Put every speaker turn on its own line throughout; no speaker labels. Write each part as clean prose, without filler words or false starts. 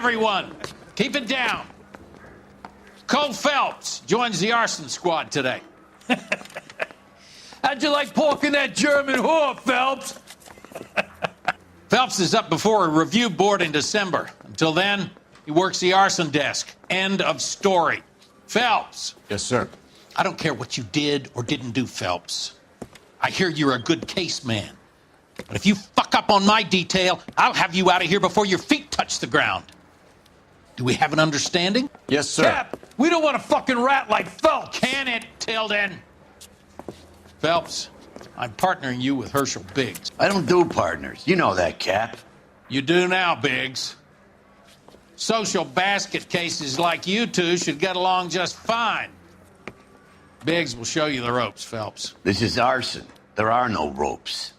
everyone. Keep it down. Cole Phelps joins the arson squad today.
How'd you like porking that German whore, Phelps?
Phelps is up before a review board in December. Until then, he works the arson desk. End of story. Phelps.
Yes, sir.
I don't care what you did or didn't do, Phelps. I hear you're a good case man. But if you fuck up on my detail, I'll have you out of here before your feet touch the ground. Do we have an understanding?
Yes, sir.
Cap, we don't want a fucking rat like Phelps.
Can it, Tilden? Phelps, I'm partnering you with Herschel Biggs.
I don't do partners. You know that, Cap.
You do now, Biggs. Social basket cases like you two should get along just fine. Biggs will show you the ropes, Phelps.
This is arson. There are no ropes.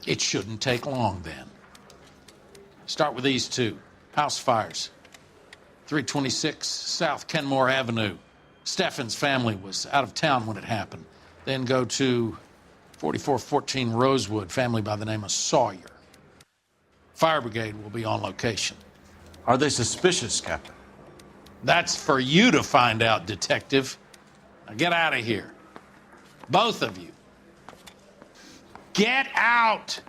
It shouldn't take long, then. Start with these two. House fires. 326 South Kenmore Avenue. Steffen's family was out of town when it happened. Then go to 4414 Rosewood, family by the name of Sawyer. Fire brigade will be on location.
Are they suspicious, Captain?
That's for you to find out, Detective. Now get out of here. Both of you. Get out!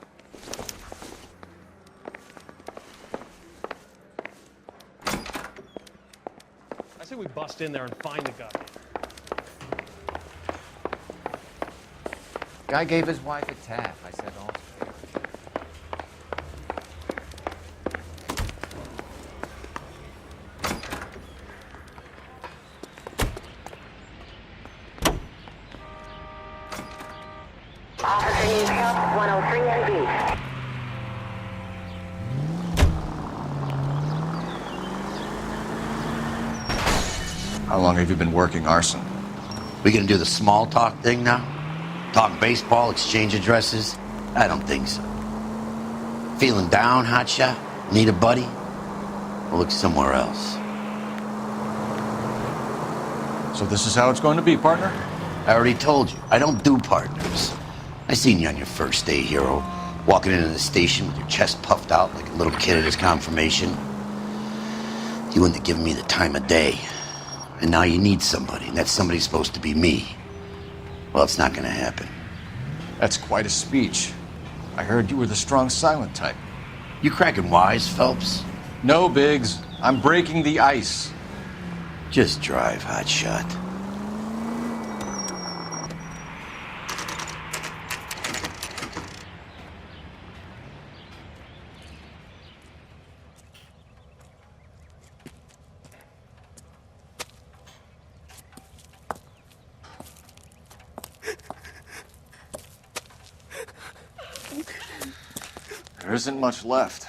I say we bust in there and find the guy.
Guy gave his wife a tap. I said, "Oh."
Officer News House 103 NB.
How long have you been working arson?
We gonna do the small talk thing now? Talk baseball, exchange addresses? I don't think so. Feeling down, hotshot? Need a buddy? We'll look somewhere else.
So this is how it's going to be, partner?
I already told you, I don't do partners. I seen you on your first day, hero, walking into the station with your chest puffed out like a little kid at his confirmation. You wouldn't have given me the time of day. And now you need somebody, and that somebody's supposed to be me. Well, it's not gonna happen.
That's quite a speech. I heard you were the strong silent type.
You cracking wise, Phelps?
No, Biggs. I'm breaking the ice.
Just drive, hotshot.
There isn't much left.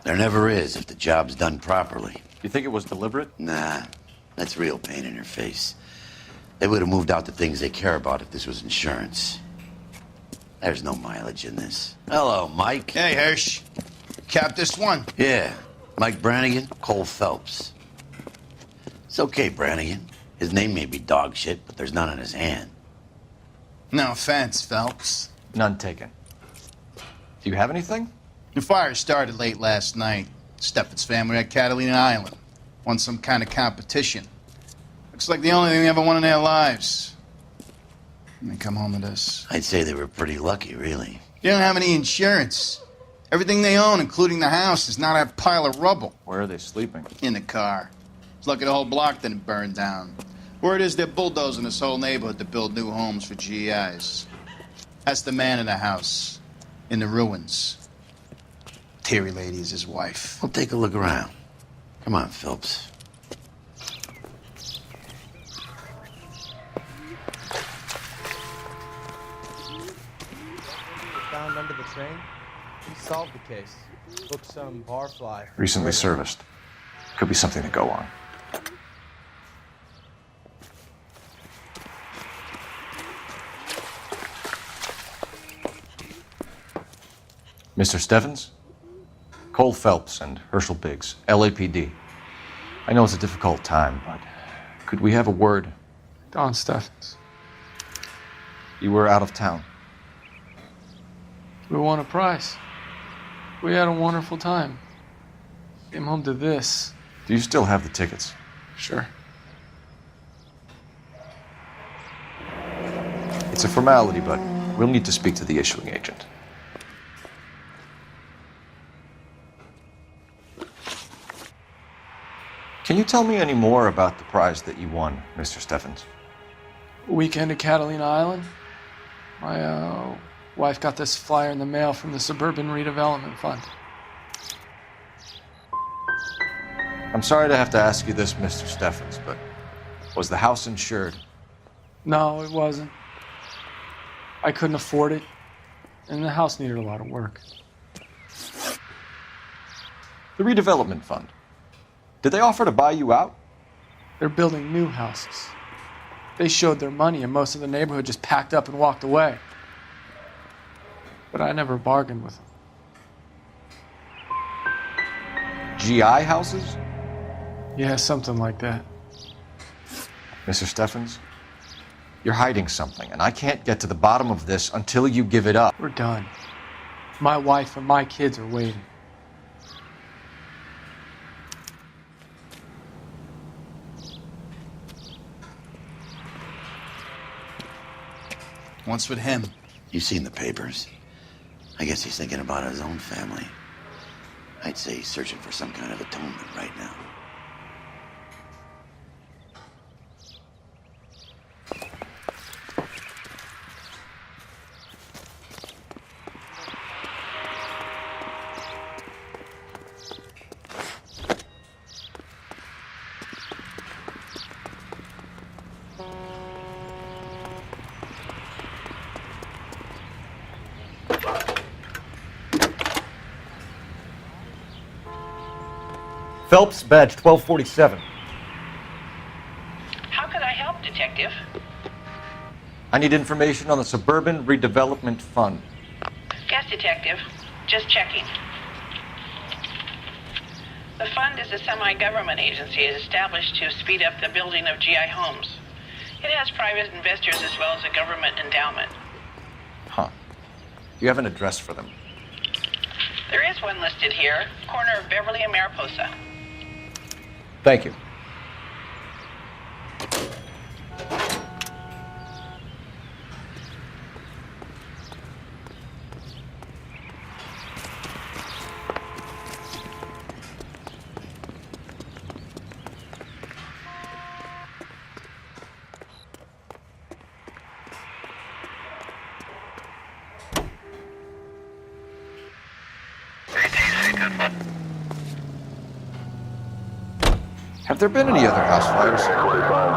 There never is if the job's done properly.
You think it was deliberate?
Nah, that's real pain in her face. They would have moved out the things they care about if this was insurance. There's no mileage in this. Hello, Mike.
Hey, Hirsch. Cap this one.
Yeah, Mike Brannigan, Cole Phelps. It's okay, Brannigan. His name may be dog shit, but there's none on his hand.
No offense, Phelps.
None taken. Do you have anything?
The fire started late last night. Steffen's family at Catalina Island. Won some kind of competition. Looks like the only thing they ever won in their lives. And they come home to this.
I'd say they were pretty lucky, really.
They don't have any insurance. Everything they own, including the house, is not a pile of rubble.
Where are they sleeping?
In the car. It's lucky the whole block didn't burn down. Word is they're bulldozing this whole neighborhood to build new homes for GIs. That's the man in the house. In the ruins. Terry lady is his wife.
We'll take a look around. Come on, Phelps.
Found under the train. He solved the case. Booked some barfly.
Recently serviced. Could be something to go on. Mr. Steffens? Cole Phelps and Herschel Biggs, LAPD. I know it's a difficult time, but could we have a word?
Don Steffens.
You were out of town.
We won a prize. We had a wonderful time. Came home to this.
Do you still have the tickets?
Sure.
It's a formality, but we'll need to speak to the issuing agent. Can you tell me any more about the prize that you won, Mr. Steffens?
Weekend at Catalina Island. My wife got this flyer in the mail from the Suburban Redevelopment Fund.
I'm sorry to have to ask you this, Mr. Steffens, but was the house insured?
No, it wasn't. I couldn't afford it, and the house needed a lot of work.
The redevelopment fund. Did they offer to buy you out?
They're building new houses. They showed their money, and most of the neighborhood just packed up and walked away. But I never bargained with them.
GI houses?
Yeah, something like that.
Mr. Steffens, you're hiding something, and I can't get to the bottom of this until you give it up.
We're done. My wife and my kids are waiting.
What's with him?
You've seen the papers. I guess he's thinking about his own family. I'd say he's searching for some kind of atonement right now.
Phelps, badge 1247.
How could I help, Detective?
I need information on the Suburban Redevelopment Fund.
Yes, Detective. Just checking. The fund is a semi-government agency established to speed up the building of GI homes. It has private investors as well as a government endowment.
Huh. You have an address for them?
There is one listed here, corner of Beverly and Mariposa.
Thank you. Have there been any other house fires?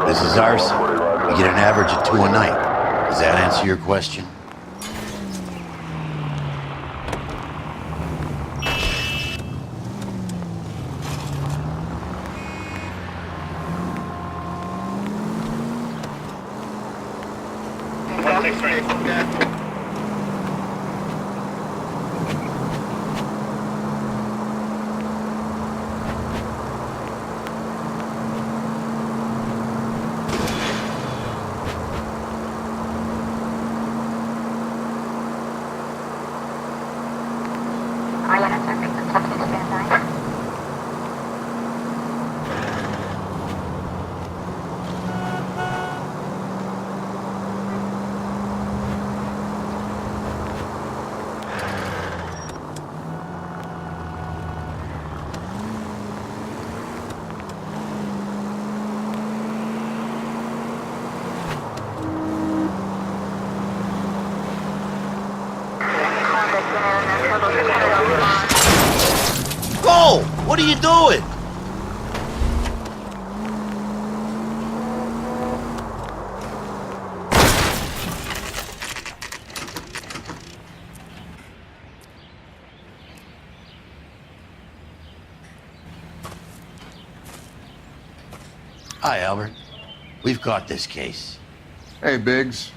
This is arson. We get an average of 2 a night. Does that answer your question? Whoa! What are you doing? Hi, Albert. We've caught this case.
Hey, Biggs.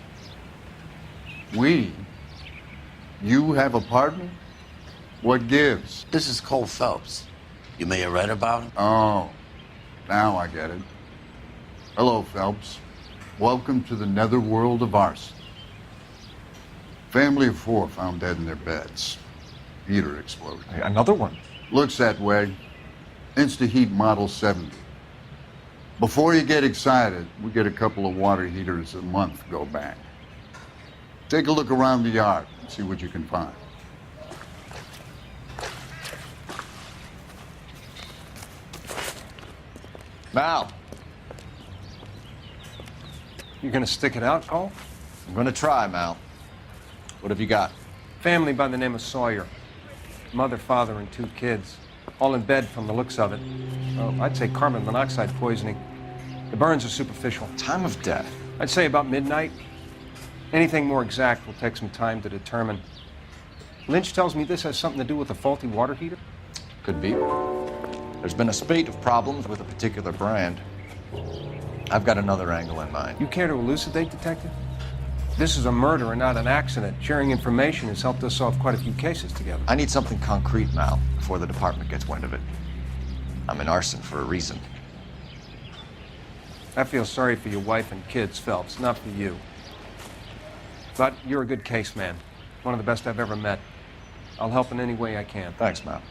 You have a partner? What gives?
This is Cole Phelps. You may have read about him.
Oh, now I get it. Hello, Phelps. Welcome to the netherworld of arson. Family of 4 found dead in their beds. Heater explosion.
Another one?
Looks that way. Insta-Heat Model 70. Before you get excited, we get a couple of water heaters a month go back. Take a look around the yard and see what you can find.
Mal,
You gonna stick it out, Cole?
I'm gonna try, Mal. What have you got?
Family by the name of Sawyer. Mother, father, and 2 kids. All in bed from the looks of it. Well, I'd say carbon monoxide poisoning. The burns are superficial.
Time of death?
I'd say about midnight. Anything more exact will take some time to determine. Lynch tells me this has something to do with a faulty water heater.
Could be. There's been a spate of problems with a particular brand. I've got another angle in mind.
You care to elucidate, Detective? This is a murder and not an accident. Sharing information has helped us solve quite a few cases together.
I need something concrete, Mal, before the department gets wind of it. I'm in arson for a reason.
I feel sorry for your wife and kids, Phelps, not for you. But you're a good case man. One of the best I've ever met. I'll help in any way I can.
Thanks, Mal.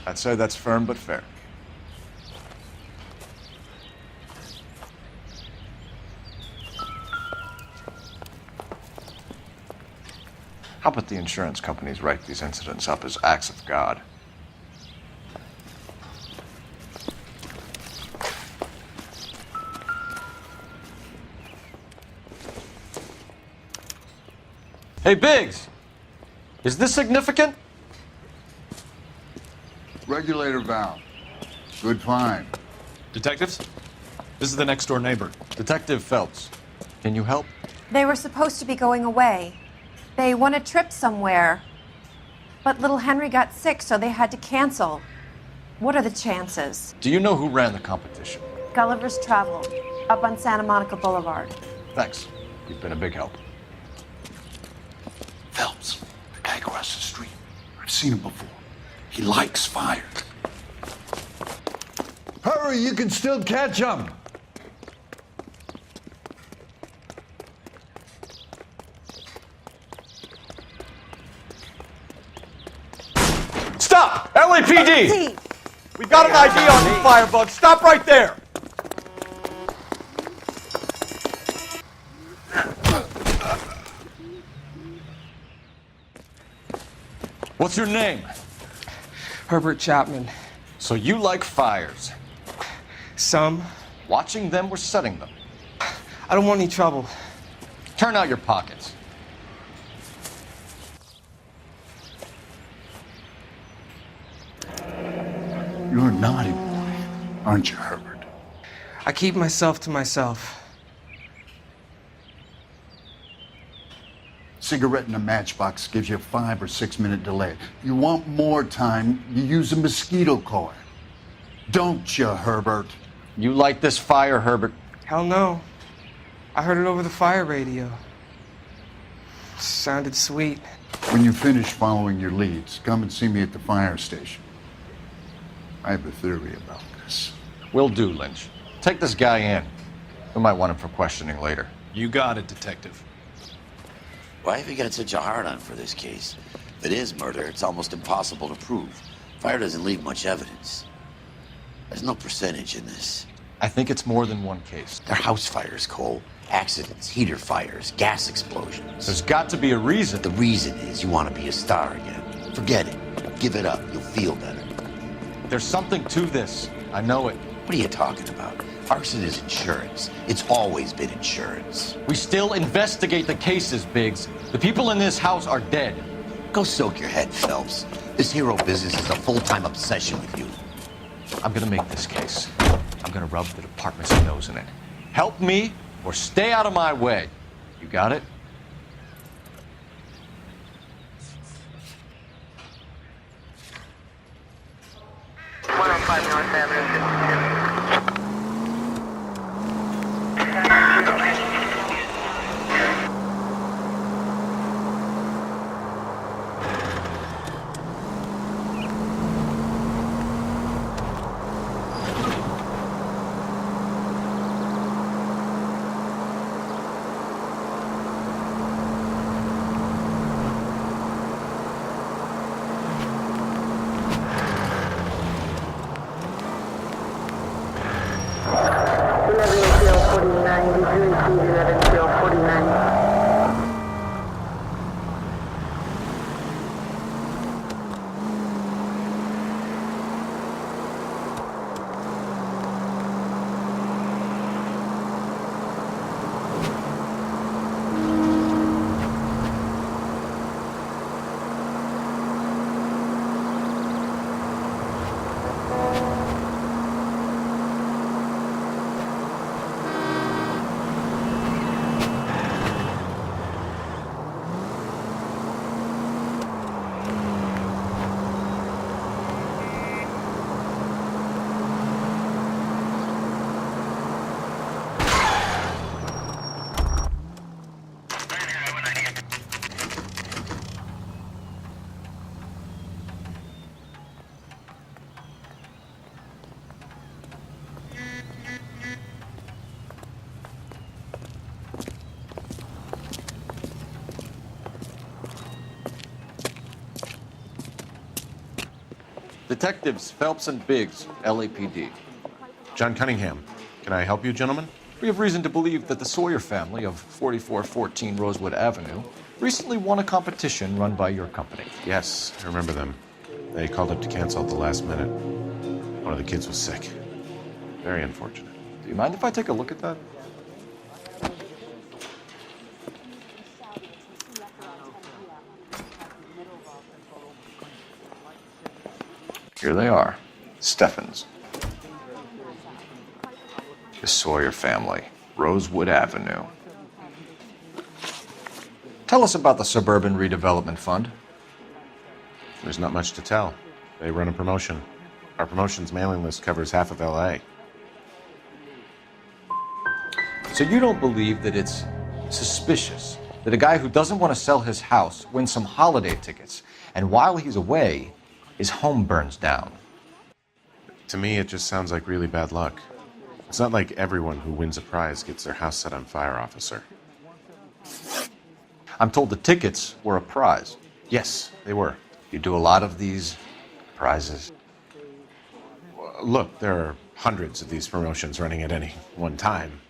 I'd say that's firm but fair. How about the insurance companies write these incidents up as acts of God? Hey, Biggs! Is this significant?
Regulator valve. Good find.
Detectives? This is the next door neighbor.
Detective Phelps, can you help?
They were supposed to be going away. They won a trip somewhere. But little Henry got sick, so they had to cancel. What are the chances?
Do you know who ran the competition?
Gulliver's Travel, up on Santa Monica Boulevard.
Thanks. You've been a big help.
Phelps, the guy across the street. I've seen him before. He likes fire.
Hurry, you can still catch him.
Stop! LAPD! We've got an ID on the firebug. Stop right there!
What's your name?
Herbert Chapman.
So you like fires?
Some.
Watching them or setting them?
I don't want any trouble.
Turn out your pockets.
You're a naughty boy, aren't you, Herbert?
I keep myself to myself.
Cigarette in a matchbox gives you a 5 or 6 minute delay. You want more time, you use a mosquito coil. Don't you, Herbert?
You light this fire, Herbert?
Hell no. I heard it over the fire radio. Sounded sweet.
When you finish following your leads, come and see me at the fire station. I have a theory about this.
Will do, Lynch. Take this guy in. We might want him for questioning later.
You got it, Detective.
Why have you got such a hard-on for this case? If it is murder, it's almost impossible to prove. Fire doesn't leave much evidence. There's no percentage in this.
I think it's more than one case.
They're house fires, Cole. Accidents, heater fires, gas explosions.
There's got to be a reason.
The reason is you want to be a star again. Forget it. Give it up. You'll feel better.
There's something to this. I know it.
What are you talking about? Arson is insurance. It's always been insurance.
We still investigate the cases, Biggs. The people in this house are dead.
Go soak your head, Phelps. This hero business is a full-time obsession with you.
I'm gonna make this case. I'm gonna rub the department's nose in it. Help me or stay out of my way. You got it? Detectives Phelps and Biggs, LAPD.
John Cunningham. Can I help you, gentlemen?
We have reason to believe that the Sawyer family of 4414 Rosewood Avenue recently won a competition run by your company.
Yes, I remember them. They called up to cancel at the last minute. One of the kids was sick. Very unfortunate.
Do you mind if I take a look at that? Here they are. Steffens. The Sawyer family. Rosewood Avenue. Tell us about the Suburban Redevelopment Fund.
There's not much to tell. They run a promotion. Our promotion's mailing list covers half of LA.
So you don't believe that it's suspicious that a guy who doesn't want to sell his house wins some holiday tickets, and while he's away, his home burns down?
To me, it just sounds like really bad luck. It's not like everyone who wins a prize gets their house set on fire, officer.
I'm told the tickets were a prize.
Yes, they were.
You do a lot of these prizes.
Look, there are hundreds of these promotions running at any one time.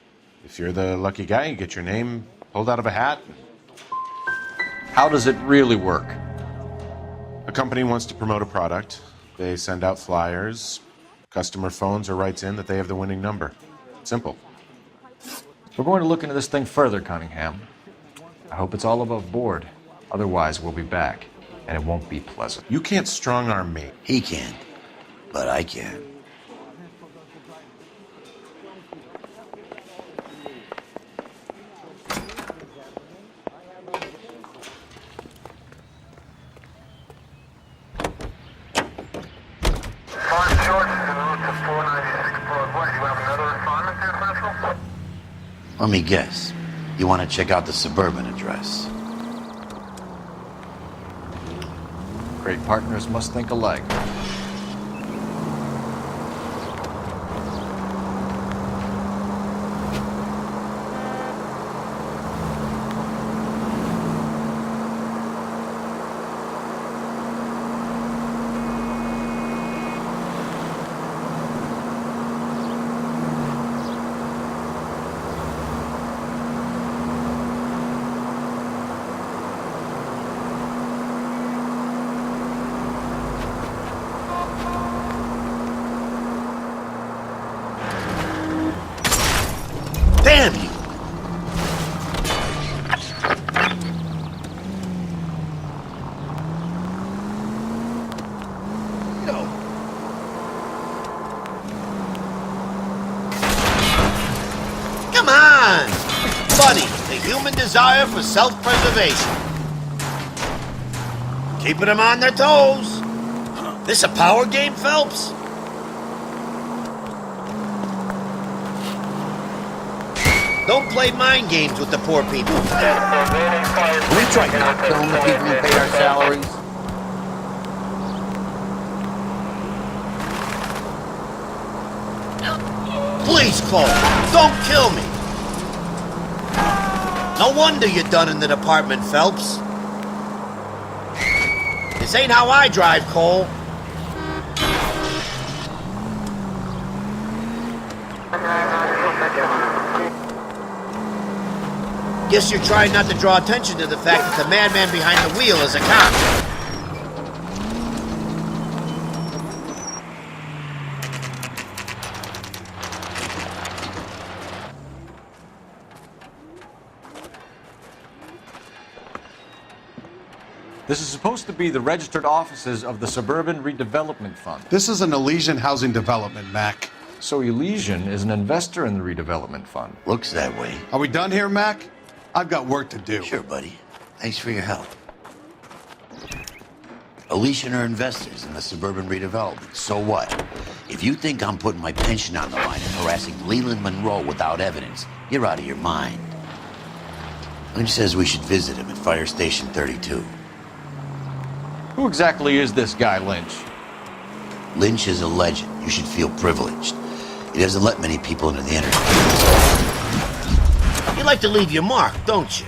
If you're the lucky guy, you get your name pulled out of a hat.
How does it really work?
A company wants to promote a product. They send out flyers. Customer phones or writes in that they have the winning number. Simple.
We're going to look into this thing further, Cunningham. I hope it's all above board. Otherwise, we'll be back, and it won't be pleasant.
You can't strong-arm me.
He can't, but I can. Let me guess. You want to check out the Suburban address?
Great partners must think alike.
Damn you! Come on! Funny, the human desire for self-preservation. Keeping them on their toes. This a power game, Phelps? Don't play mind games with the poor people. We try not killing the people who pay our salaries. Please, Cole, don't kill me. No wonder you're done in the department, Phelps. This ain't how I drive, Cole.
Guess you're trying not to draw attention to the fact that the madman behind the wheel is a cop.
This is supposed to be the registered offices of the Suburban Redevelopment Fund.
This is an Elysian housing development, Mac.
So Elysian is an investor in the redevelopment fund.
Looks that way.
Are we done here, Mac? I've got work to do.
Sure, buddy. Thanks for your help. Elysian are investors in the suburban redevelopment. So what? If you think I'm putting my pension on the line and harassing Leland Monroe without evidence, you're out of your mind. Lynch says we should visit him at Fire Station 32.
Who exactly is this guy, Lynch?
Lynch is a legend. You should feel privileged. He doesn't let many people into the entertainment.
You like to leave your mark, don't you?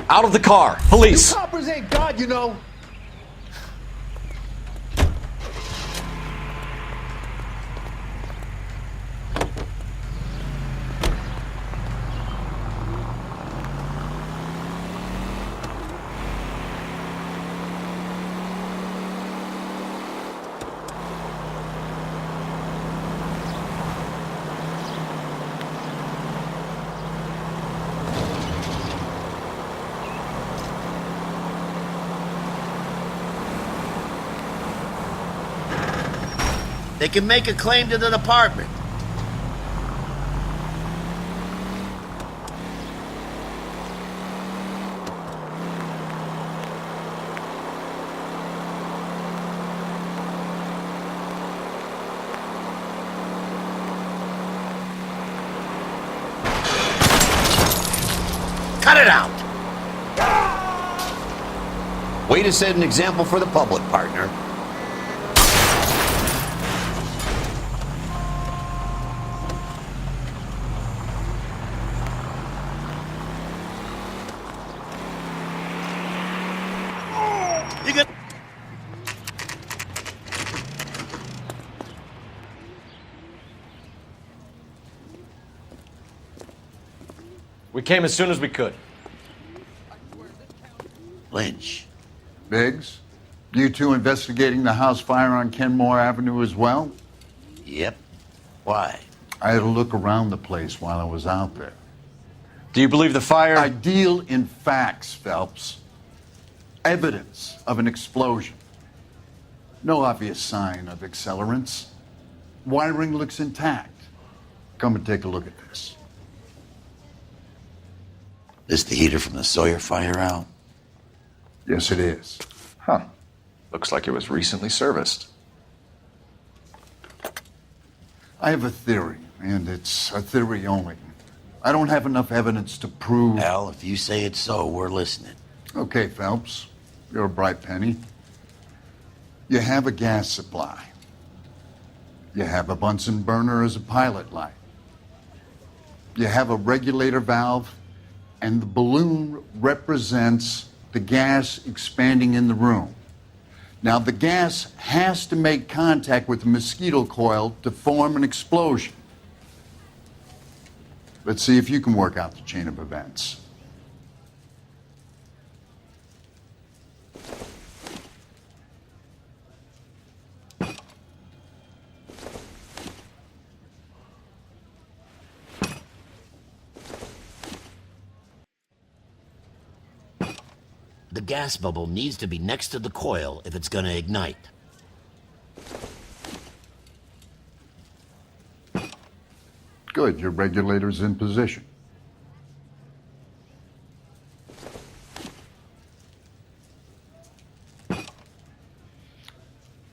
Out of the car! Police!
You coppers ain't God, you know.
They can make a claim to the department. Cut it out!
Way to set an example for the public, partner.
We came as soon as we could.
Lynch.
Biggs, you two investigating the house fire on Kenmore Avenue as well?
Yep. Why?
I had a look around the place while I was out there.
Do you believe the fire?
I deal in facts, Phelps. Evidence of an explosion. No obvious sign of accelerants. Wiring looks intact. Come and take a look at this.
This the heater from the Sawyer fire out?
Yes, it is.
Huh. Looks like it was recently serviced.
I have a theory, and it's a theory only. I don't have enough evidence to prove...
Al, if you say it's so, we're listening.
Okay, Phelps. You're a bright penny. You have a gas supply. You have a Bunsen burner as a pilot light. You have a regulator valve, and the balloon represents the gas expanding in the room. Now, the gas has to make contact with the mosquito coil to form an explosion. Let's see if you can work out the chain of events.
The gas bubble needs to be next to the coil if it's going to ignite.
Good, your regulator's in position.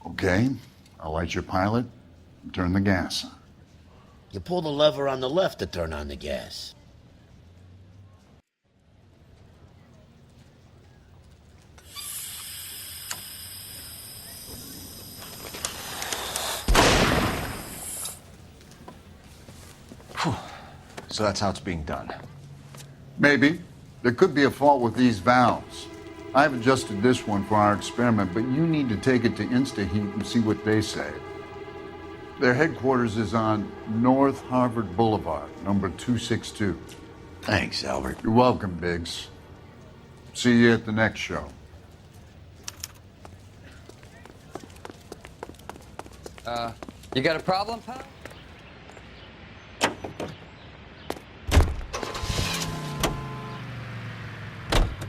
Okay, I'll light your pilot and turn the gas on.
You pull the lever on the left to turn on the gas.
So that's how it's being done.
Maybe. There could be a fault with these valves. I've adjusted this one for our experiment, but you need to take it to InstaHeat and see what they say. Their headquarters is on North Harvard Boulevard, number 262.
Thanks, Albert.
You're welcome, Biggs. See you at the next show.
You got a problem, pal?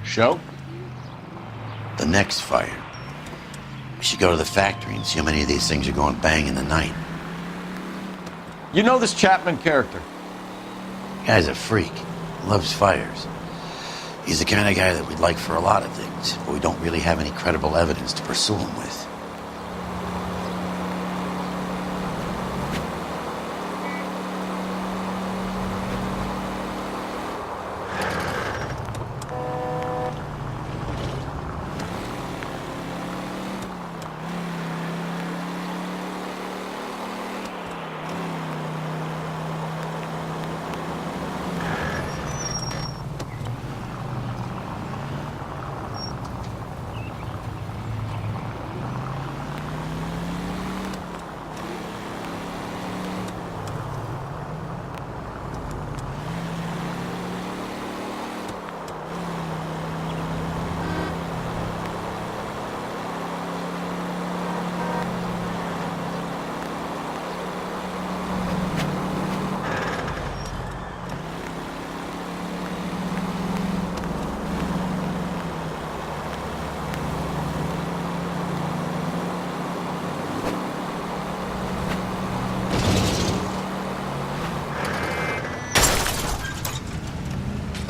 Show?
The next fire. We should go to the factory and see how many of these things are going bang in the night.
You know this Chapman character?
Guy's a freak. Loves fires. He's the kind of guy that we'd like for a lot of things, but we don't really have any credible evidence to pursue him with.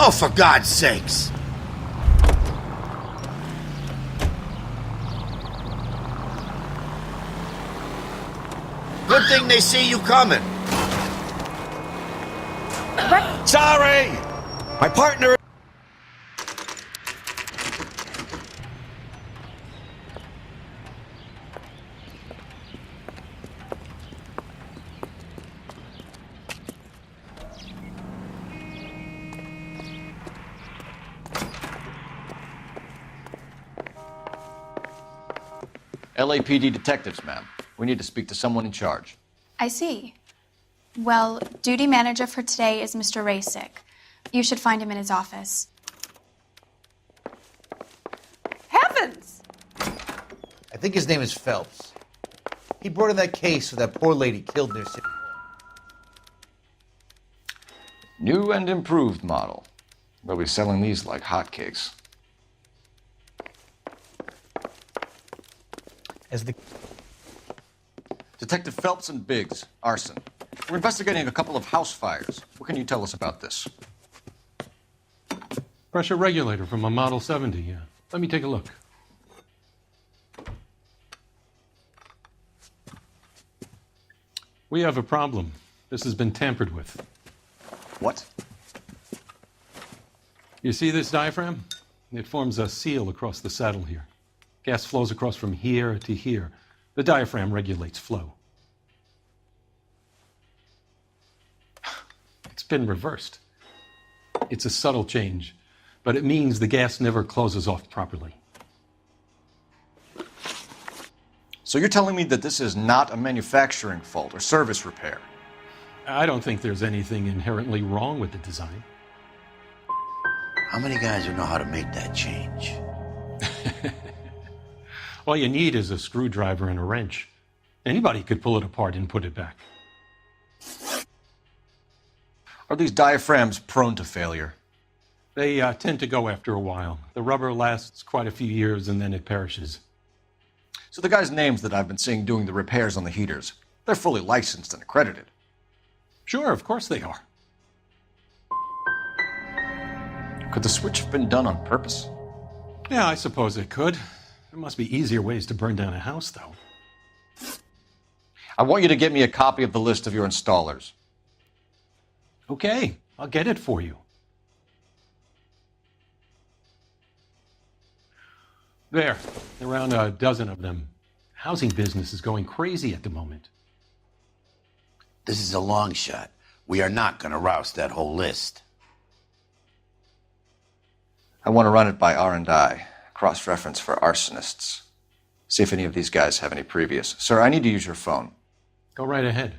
Oh, for God's sakes! Good thing they see you coming. Sorry! My partner...
LAPD detectives, ma'am. We need to speak to someone in charge.
I see. Well, duty manager for today is Mr. Rasick. You should find him in his office.
Heavens!
I think his name is Phelps. He brought in that case of that poor lady killed near City.
New and improved model. They'll be selling these like hotcakes.
As the
Detective Phelps and Biggs, arson. We're investigating a couple of house fires. What can you tell us about this?
Pressure regulator from a Model 70, yeah. Let me take a look. We have a problem. This has been tampered with.
What?
You see this diaphragm? It forms a seal across the saddle here. Gas flows across from here to here. The diaphragm regulates flow. It's been reversed. It's a subtle change, but it means the gas never closes off properly.
So you're telling me that this is not a manufacturing fault or service repair?
I don't think there's anything inherently wrong with the design.
How many guys would know how to make that change?
All you need is a screwdriver and a wrench. Anybody could pull it apart and put it back.
Are these diaphragms prone to failure?
They tend to go after a while. The rubber lasts quite a few years and then it perishes.
So the guys' names that I've been seeing doing the repairs on the heaters, they're fully licensed and accredited.
Sure, of course they are.
Could the switch have been done on purpose?
Yeah, I suppose it could. There must be easier ways to burn down a house, though.
I want you to get me a copy of the list of your installers.
Okay, I'll get it for you. There, around a dozen of them. Housing business is going crazy at the moment.
This is a long shot. We are not going to roust that whole list.
I want to run it by R&I, cross-reference for arsonists. See if any of these guys have any previous. Sir, I need to use your phone.
Go right ahead.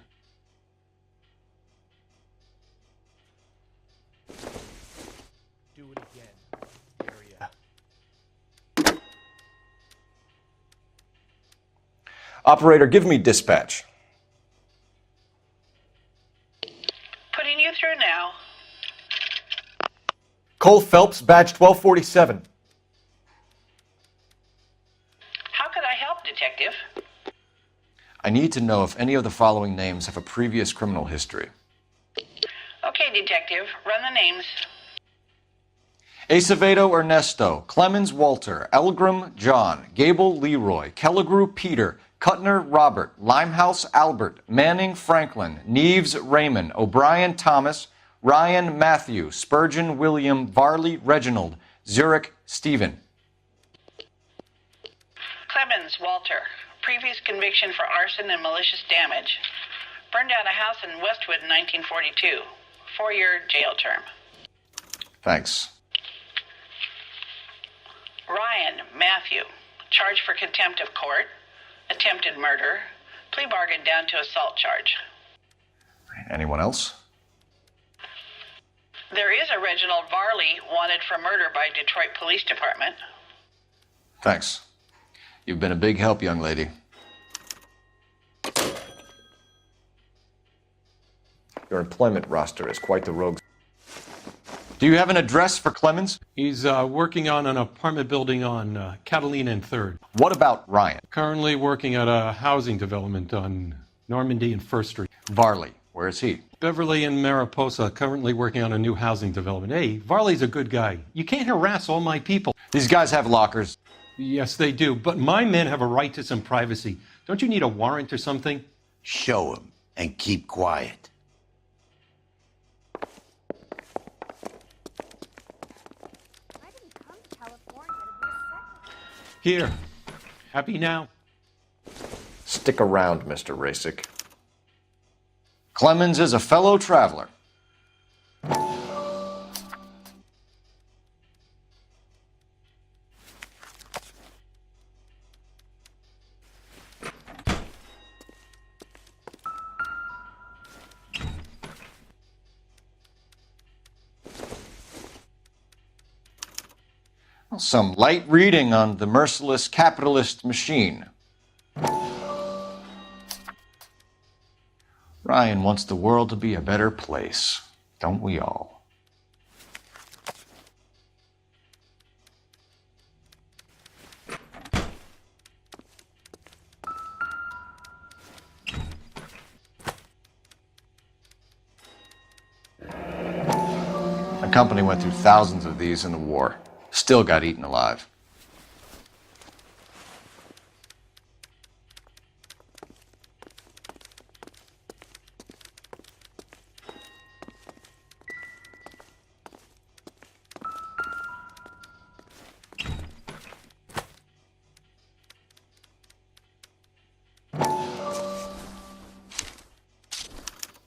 Do it again. Area.
Operator, give me dispatch.
Putting you through now.
Cole Phelps, badge 1247.
How could I help, Detective?
I need to know if any of the following names have a previous criminal history.
Okay, Detective, run the names.
Acevedo Ernesto, Clemens Walter, Elgram John, Gable Leroy, Kelligrew Peter, Cutner Robert, Limehouse Albert, Manning Franklin, Neves Raymond, O'Brien Thomas, Ryan Matthew, Spurgeon William, Varley Reginald, Zurich Stephen.
Clemens Walter. Previous conviction for arson and malicious damage. Burned down a house in Westwood in 1942. 4-year jail term.
Thanks.
Ryan Matthew. Charged for contempt of court. Attempted murder. Plea bargain down to assault charge.
Anyone else?
There is a Reginald Varley wanted for murder by Detroit Police Department.
Thanks. You've been a big help, young lady. Your employment roster is quite the rogue. Do you have an address for Clemens?
He's working on an apartment building on Catalina and 3rd.
What about Ryan?
Currently working at a housing development on Normandy and 1st Street.
Varley, where is he?
Beverly and Mariposa, currently working on a new housing development. Hey, Varley's a good guy. You can't harass all my people.
These guys have lockers.
Yes, they do, but my men have a right to some privacy. Don't you need a warrant or something?
Show him and keep quiet.
Here. Happy now?
Stick around, Mr. Rasick. Clemens is a fellow traveler. Some light reading on the merciless capitalist machine. Ryan wants the world to be a better place, don't we all? My company went through thousands of these in the war. Still got eaten alive.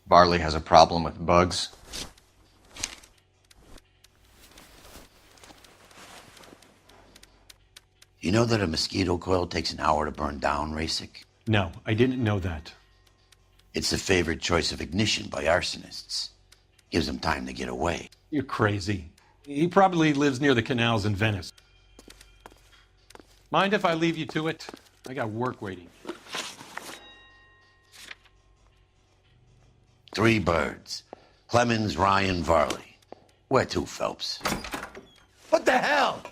Varley has a problem with bugs.
You know that a mosquito coil takes an hour to burn down, Rasick?
No, I didn't know that.
It's the favorite choice of ignition by arsonists. Gives them time to get away.
You're crazy. He probably lives near the canals in Venice. Mind if I leave you to it? I got work waiting.
3 birds. Clemens, Ryan, Varley. Where to, Phelps?
What the hell?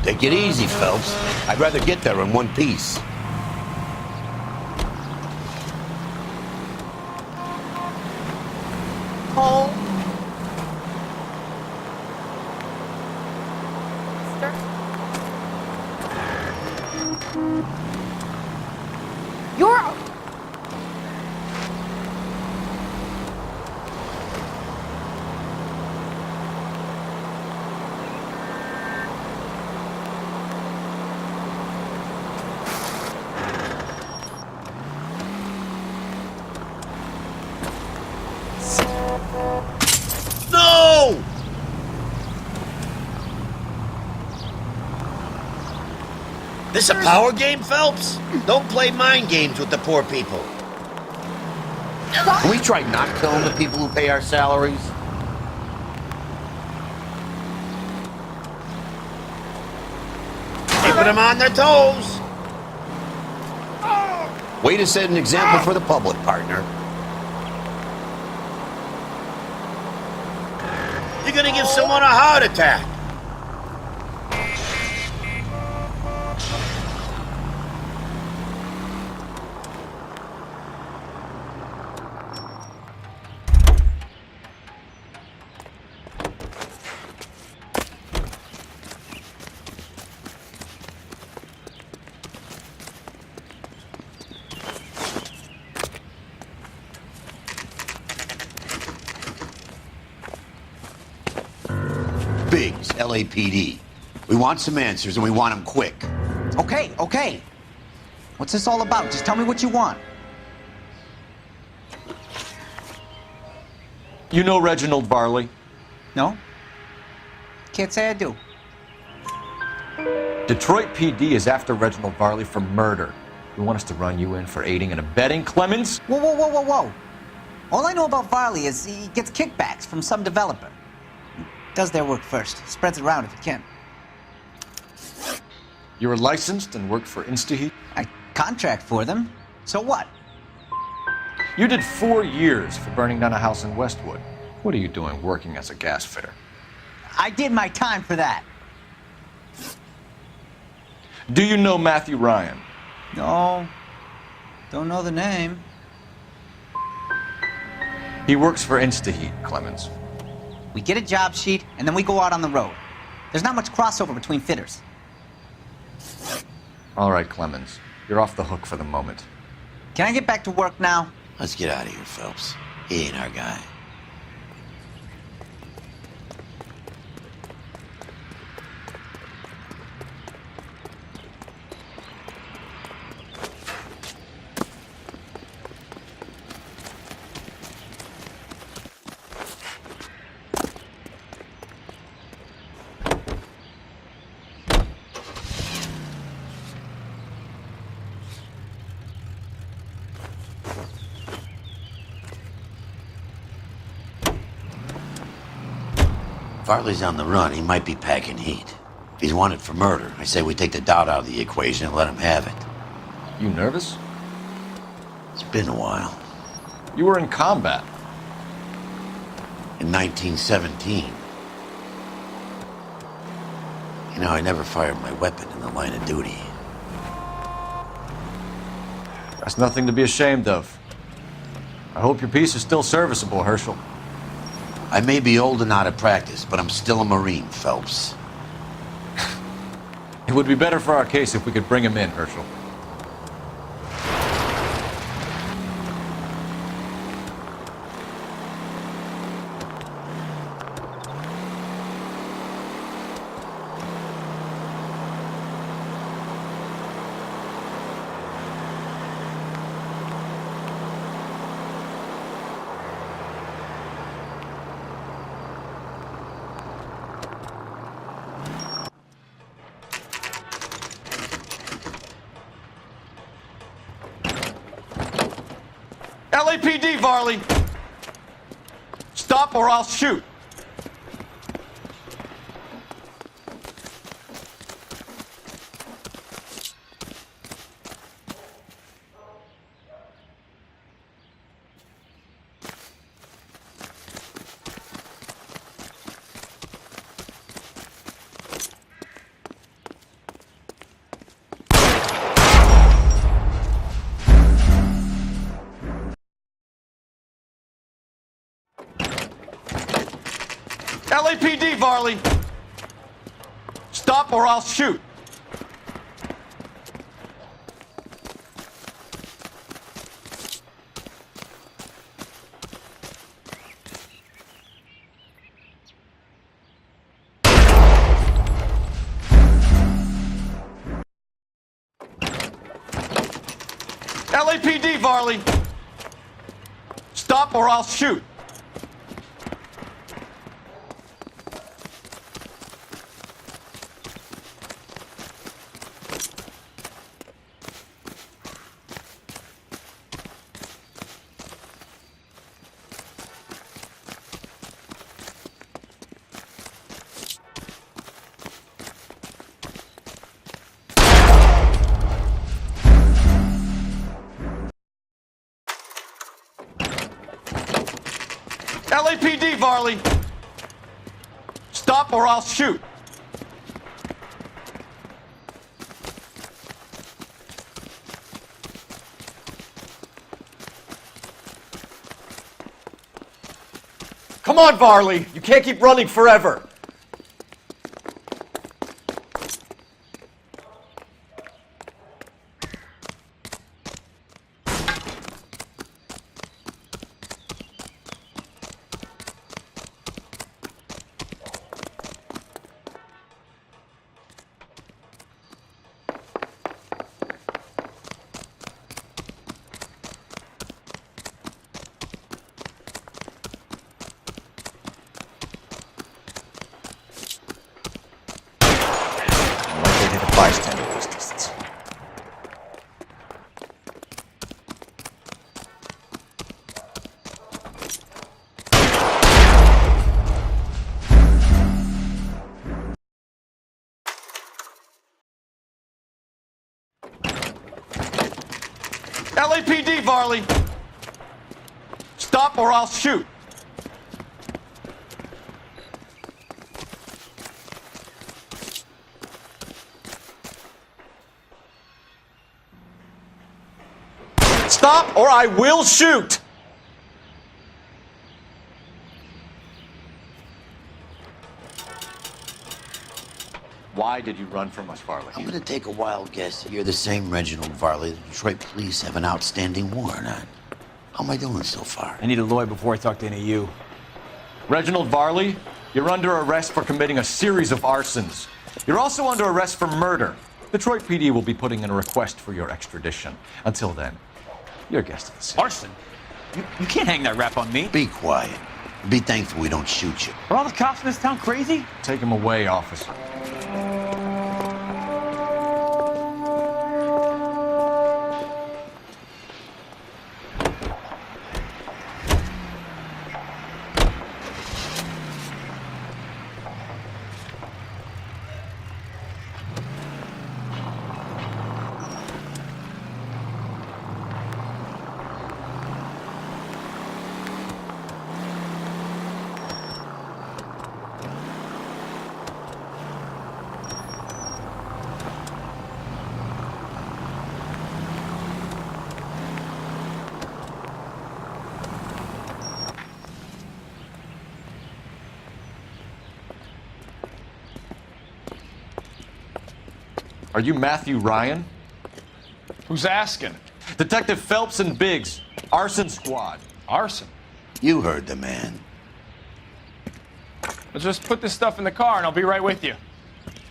Take it easy, Phelps. I'd rather get there in one piece.
Cole. You're...
No! This a power game, Phelps? Don't play mind games with the poor people. Can we try not killing the people who pay our salaries? Keeping them on their toes. Way to set an example for the public, partner. You're gonna give someone a heart attack. Biggs, LAPD. We want some answers, and we want them quick.
Okay. What's this all about? Just tell me what you want.
You know Reginald Varley?
No? Can't say I do.
Detroit PD is after Reginald Varley for murder. You want us to run you in for aiding and abetting, Clemens?
Whoa. All I know about Varley is he gets kickbacks from some developer. Does their work first. Spreads it around if he can.
You were licensed and worked for InstaHeat?
I contract for them. So what?
You did 4 years for burning down a house in Westwood. What are you doing working as a gas fitter?
I did my time for that.
Do you know Matthew Ryan?
No. Don't know the name.
He works for InstaHeat, Clemens.
We get a job sheet, and then we go out on the road. There's not much crossover between fitters.
All right, Clemens. You're off the hook for the moment.
Can I get back to work now?
Let's get out of here, Phelps. He ain't our guy. Farley's on the run. He might be packing heat. If he's wanted for murder, I say we take the doubt out of the equation and let him have it.
You nervous?
It's been a while.
You were in combat.
In 1917. You know, I never fired my weapon in the line of duty.
That's nothing to be ashamed of. I hope your piece is still serviceable, Herschel.
I may be old and out of practice, but I'm still a Marine, Phelps.
It would be better for our case if we could bring him in, Herschel. LAPD, Varley! Stop or I'll shoot! LAPD, Varley! Stop or I'll shoot! LAPD, Varley! Stop or I'll shoot! LAPD, Varley! Stop or I'll shoot!
Come on, Varley. You can't keep running forever.
Bystander distance. LAPD, Varley! Stop or I'll shoot! Stop or I will shoot! Why did you run from us, Varley?
I'm gonna take a wild guess that you're the same Reginald Varley the Detroit police have an outstanding warrant on. How am I doing so far?
I need a lawyer before I talk to any of you.
Reginald Varley, you're under arrest for committing a series of arsons. You're also under arrest for murder. Detroit PD will be putting in a request for your extradition. Until then, your guest at the scene.
Arson? You can't hang that rap on me.
Be quiet. Be thankful we don't shoot you.
Are all the cops in this town crazy?
Take him away, officer. Are you Matthew Ryan?
Who's asking?
Detective Phelps and Biggs, arson squad.
Arson?
You heard the man.
Let's just put this stuff in the car and I'll be right with you.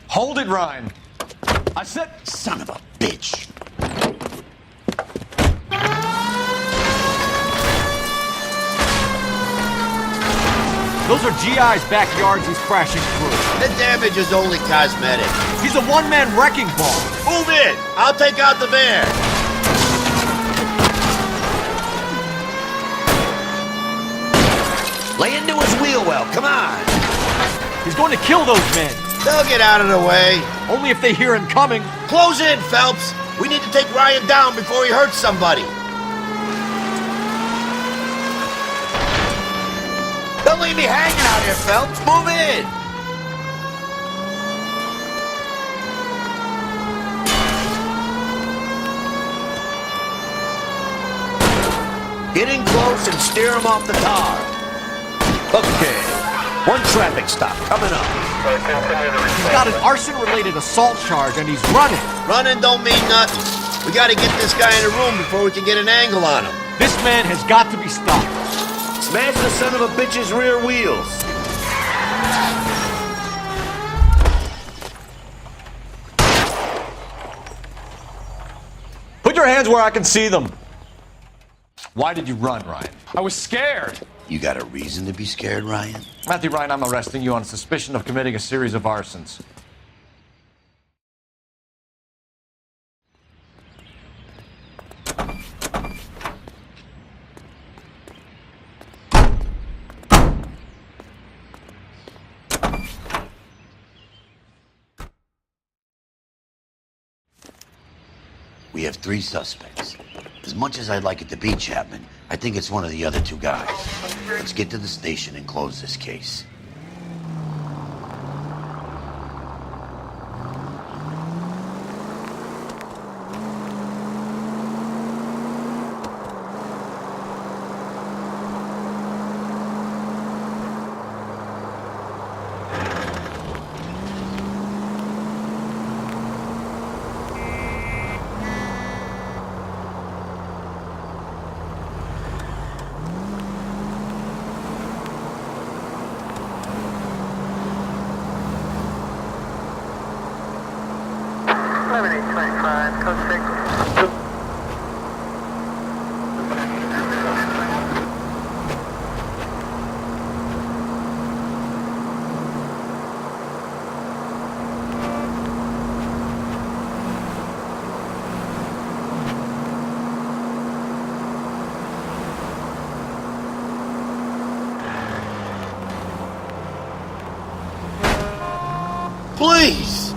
Hold it, Ryan. I said...
Son of a bitch.
Those are GI's backyards he's crashing through.
The damage is only cosmetic.
He's a one-man wrecking ball.
Move in. I'll take out the van. Lay into his wheel well. Come on.
He's going to kill those men.
They'll get out of the way.
Only if they hear him coming.
Close in, Phelps. We need to take Ryan down before he hurts somebody. Don't leave me hanging out here, Phelps. Move in. Get in close and steer him off the tar. Okay.
One traffic stop coming up.
He's got an arson-related assault charge and he's running.
Running don't mean nothing. We gotta get this guy in the room before we can get an angle on him.
This man has got to be stopped.
Smash the son of a bitch's rear wheels.
Put your hands where I can see them. Why did you run, Ryan?
I was scared.
You got a reason to be scared, Ryan?
Matthew Ryan, I'm arresting you on suspicion of committing a series of arsons.
We have 3 suspects. As much as I'd like it to be Chapman, I think it's one of the other 2 guys. Let's get to the station and close this case. Please!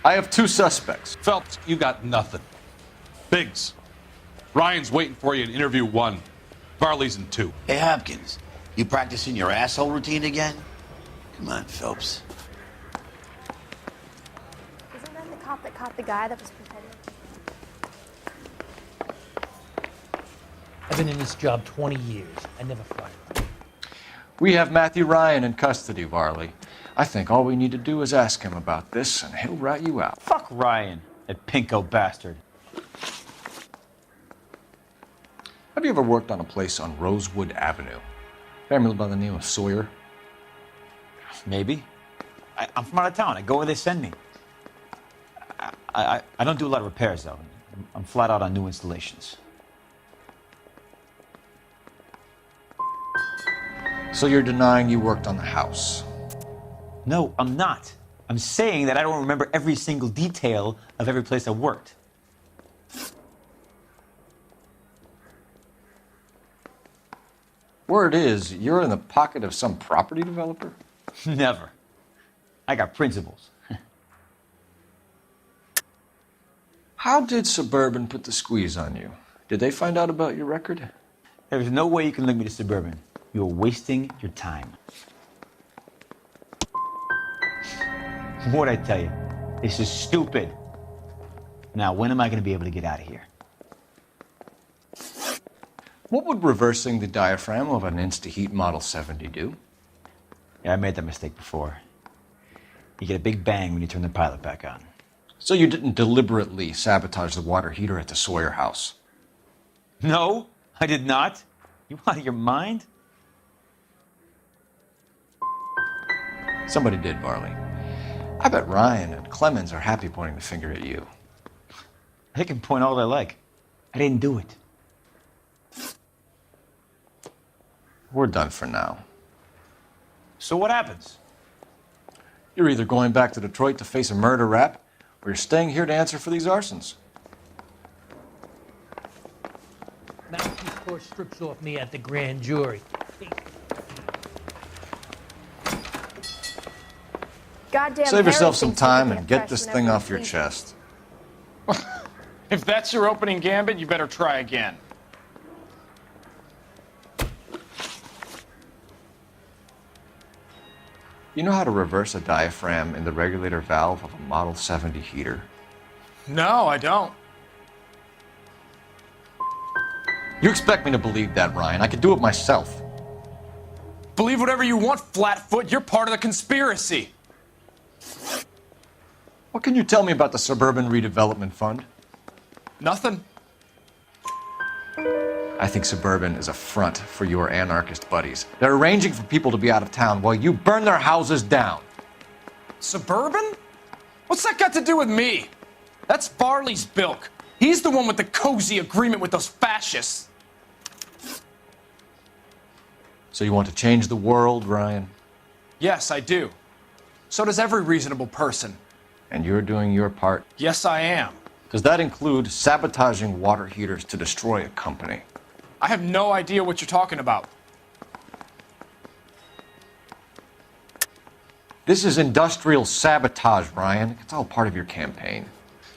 I have 2 suspects.
Phelps, you got nothing. Biggs, Ryan's waiting for you in interview 1. Varley's in 2.
Hey, Hopkins, you practicing your asshole routine again? Come on, Phelps.
Isn't that the cop that caught the guy that was pretending?
I've been in this job 20 years. I never fired one.
We have Matthew Ryan in custody, Varley. I think all we need to do is ask him about this, and he'll rat you out.
Fuck Ryan, that pinko bastard.
Have you ever worked on a place on Rosewood Avenue? Family by the name of Sawyer?
Maybe. I'm from out of town. I go where they send me. I don't do a lot of repairs, though. I'm flat out on new installations.
So you're denying you worked on the house?
No, I'm not. I'm saying that I don't remember every single detail of every place I worked.
Word is, you're in the pocket of some property developer?
Never. I got principles.
How did Suburban put the squeeze on you? Did they find out about your record?
There's no way you can link me to Suburban. You're wasting your time. What'd I tell you? This is stupid. Now, when am I going to be able to get out of here?
What would reversing the diaphragm of an Insta-Heat Model 70 do?
Yeah, I made that mistake before. You get a big bang when you turn the pilot back on.
So you didn't deliberately sabotage the water heater at the Sawyer house?
No, I did not. You out of your mind?
Somebody did, Varley. I bet Ryan and Clemens are happy pointing the finger at you.
They can point all they like. I didn't do it.
We're done for now.
So what happens?
You're either going back to Detroit to face a murder rap, or you're staying here to answer for these arsons.
Now she tore strips off me at the grand jury.
Goddamn.
Save yourself
Harry
some
thinks he
time
can
and
get
get this
fresh
thing
whenever
off your
he pleases.
chest.
If that's your opening gambit, you better try again.
You know how to reverse a diaphragm in the regulator valve of a Model 70 heater?
No, I don't.
You expect me to believe that, Ryan? I could do it myself.
Believe whatever you want, Flatfoot. You're part of the conspiracy.
What can you tell me about the Suburban Redevelopment Fund?
Nothing.
I think Suburban is a front for your anarchist buddies. They're arranging for people to be out of town while you burn their houses down.
Suburban? What's that got to do with me? That's Farley's bilk. He's the one with the cozy agreement with those fascists.
So you want to change the world, Ryan?
Yes, I do. So does every reasonable person.
And you're doing your part?
Yes, I am.
Does that include sabotaging water heaters to destroy a company?
I have no idea what you're talking about.
This is industrial sabotage, Ryan. It's all part of your campaign.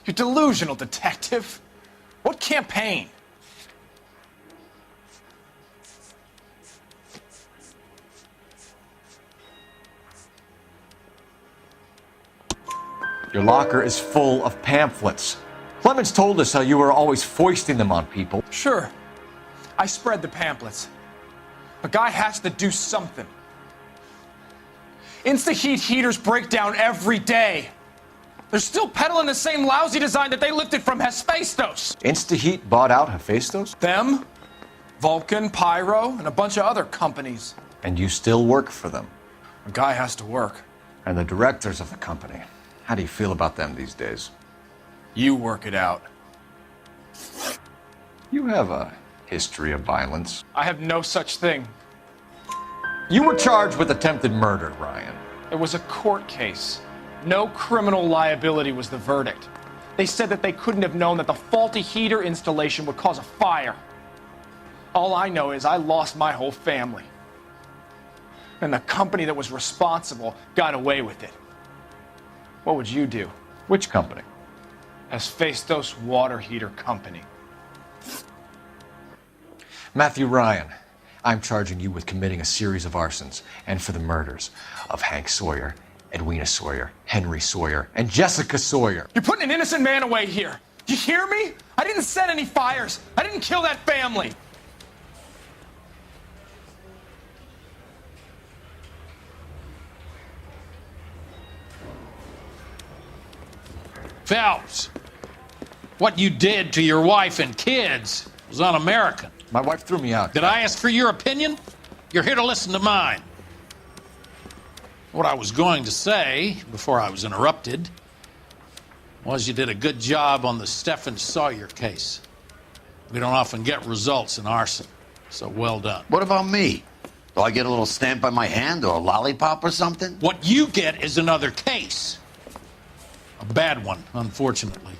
You're delusional, detective. What campaign?
Your locker is full of pamphlets. Clemens told us how you were always foisting them on people.
Sure. I spread the pamphlets. A guy has to do something. Insta-heat heaters break down every day. They're still peddling the same lousy design that they lifted from Hephaestus.
Insta-heat bought out Hephaestus?
Them, Vulcan, Pyro, and a bunch of other companies.
And you still work for them?
A guy has to work.
And the directors of the company. How do you feel about them these days?
You work it out.
You have a history of violence.
I have no such thing.
You were charged with attempted murder, Ryan.
It was a court case. No criminal liability was the verdict. They said that they couldn't have known that the faulty heater installation would cause a fire. All I know is I lost my whole family. And the company that was responsible got away with it. What would you do?
Which company?
Hephaestus Water Heater Company.
Matthew Ryan, I'm charging you with committing a series of arsons and for the murders of Hank Sawyer, Edwina Sawyer, Henry Sawyer, and Jessica Sawyer.
You're putting an innocent man away here. You hear me? I didn't set any fires. I didn't kill that family.
Phelps, what you did to your wife and kids was un-American.
My wife threw me out.
Did I ask for your opinion? You're here to listen to mine. What I was going to say, before I was interrupted, was you did a good job on the Stephen Sawyer case. We don't often get results in arson, so well done.
What about me? Do I get a little stamp by my hand or a lollipop or something?
What you get is another case. A bad one, unfortunately.